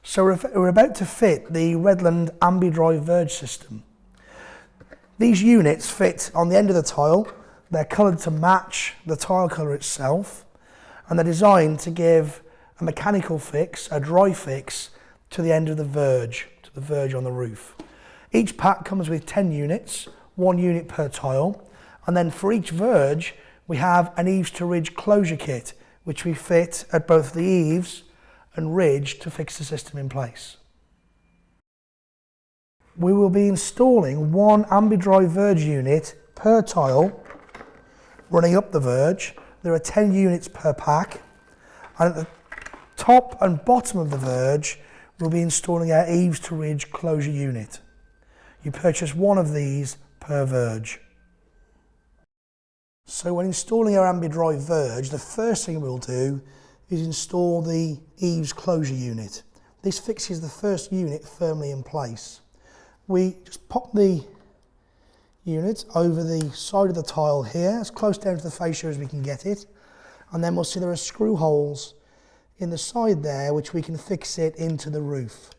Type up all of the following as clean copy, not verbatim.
So we're about to fit the Redland Ambi Dry Verge system. These units fit on the end of the tile. They're coloured to match the tile colour itself, and they're designed to give a mechanical fix, a dry fix, to the end of the verge, to the verge on the roof. Each pack comes with 10 units, 1 unit per tile, and then for each verge we have an eaves to ridge closure kit, which we fit at both the eaves and ridge to fix the system in place. We will be installing 1 Ambi Dry Verge unit per tile running up the verge. There are 10 units per pack, and at the top and bottom of the verge we'll be installing our eaves to ridge closure unit. You purchase 1 of these per verge. So when installing our Ambi Dry Verge, the first thing we'll do is install the eaves closure unit. This fixes the first unit firmly in place. We just pop the unit over the side of the tile here, as close down to the fascia as we can get it, and then we'll see there are screw holes in the side there which we can fix it into the roof.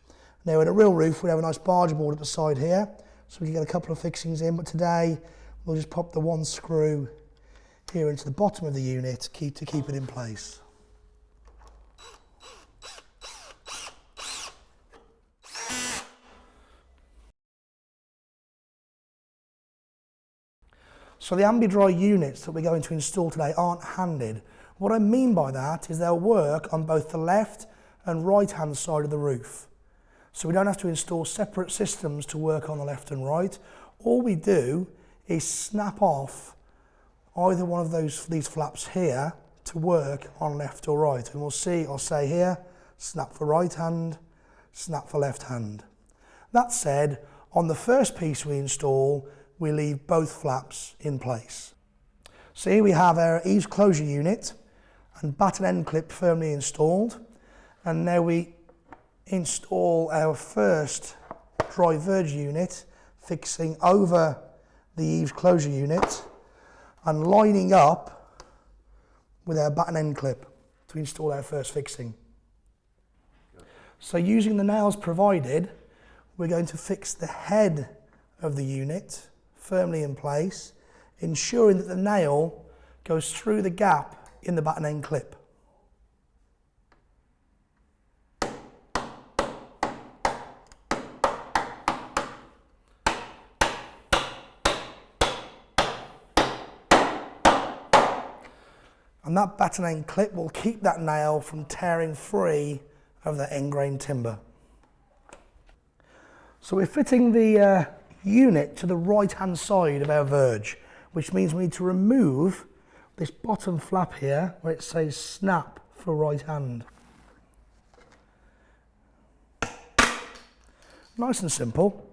Now in a real roof we have a nice barge board at the side here, so we can get a couple of fixings in, but today we'll just pop the 1 screw here into the bottom of the unit to keep it in place. So the Ambi Dry units that we're going to install today aren't handed. What I mean by that is they'll work on both the left and right hand side of the roof. So we don't have to install separate systems to work on the left and right. All we do is snap off either one of these flaps here to work on left or right. And we'll see, I'll say here, snap for right hand, snap for left hand. That said, on the first piece we install, we leave both flaps in place. So here we have our eaves closure unit and batten end clip firmly installed. And now we install our first dry verge unit, fixing over the eaves closure unit and lining up with our batten end clip to install our first fixing. So using the nails provided, we're going to fix the head of the unit firmly in place, ensuring that the nail goes through the gap in the batten end clip. And that batten end clip will keep that nail from tearing free of the end grain timber. So we're fitting the unit to the right hand side of our verge, which means we need to remove this bottom flap here where it says snap for right hand. Nice and simple.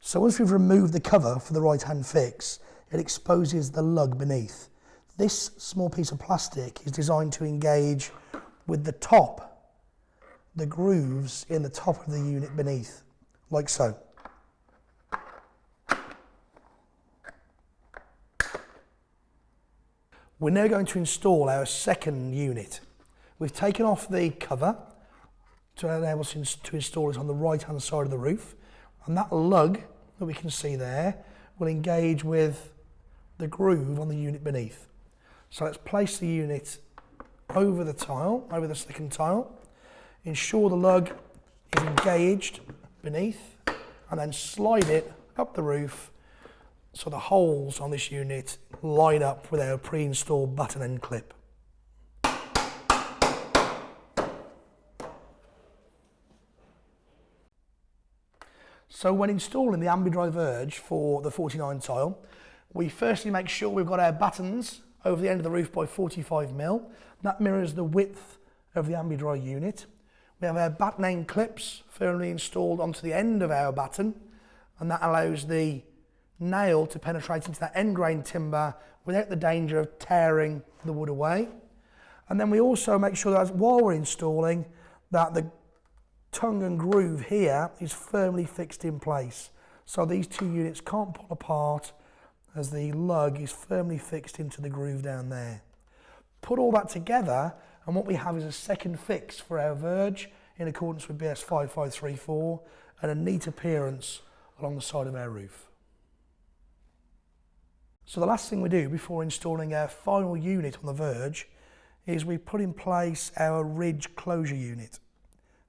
So once we've removed the cover for the right hand fix, it exposes the lug beneath. This small piece of plastic is designed to engage with the top, the grooves in the top of the unit beneath, like so. We're now going to install our second unit. We've taken off the cover to enable us to install it on the right hand side of the roof, and that lug that we can see there will engage with the groove on the unit beneath. So let's place the unit over the tile, over the second tile, ensure the lug is engaged beneath, and then slide it up the roof so the holes on this unit line up with our pre-installed batten end clip. So when installing the Ambi Dry Verge for the 49 tile, we firstly make sure we've got our battens over the end of the roof by 45mm. That mirrors the width of the Ambi Dry unit. We have our batten end clips firmly installed onto the end of our batten, and that allows the nail to penetrate into that end grain timber without the danger of tearing the wood away. And then we also make sure that while we're installing that the tongue and groove here is firmly fixed in place. So these two units can't pull apart as the lug is firmly fixed into the groove down there. Put all that together and what we have is a second fix for our verge in accordance with BS 5534 and a neat appearance along the side of our roof. So the last thing we do before installing our final unit on the verge is we put in place our ridge closure unit.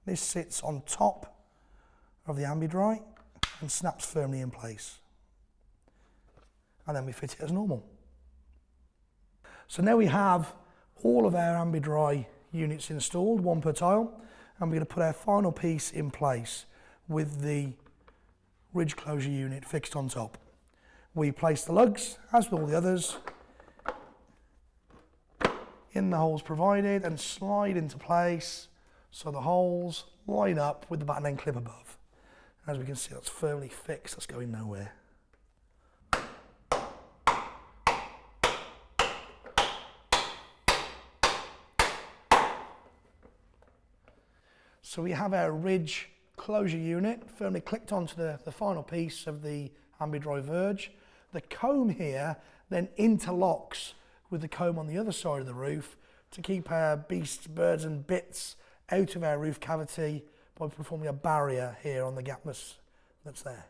This sits on top of the Ambi Dry and snaps firmly in place. And then we fit it as normal. So now we have all of our Ambi Dry units installed, one per tile, and we're going to put our final piece in place with the ridge closure unit fixed on top. We place the lugs, as with all the others, in the holes provided and slide into place so the holes line up with the batten end clip above. As we can see, that's firmly fixed, that's going nowhere. So we have our ridge closure unit firmly clicked onto the final piece of the Ambi Dry Verge. The comb here then interlocks with the comb on the other side of the roof to keep our beasts, birds and bits out of our roof cavity by performing a barrier here on the gapness that's there.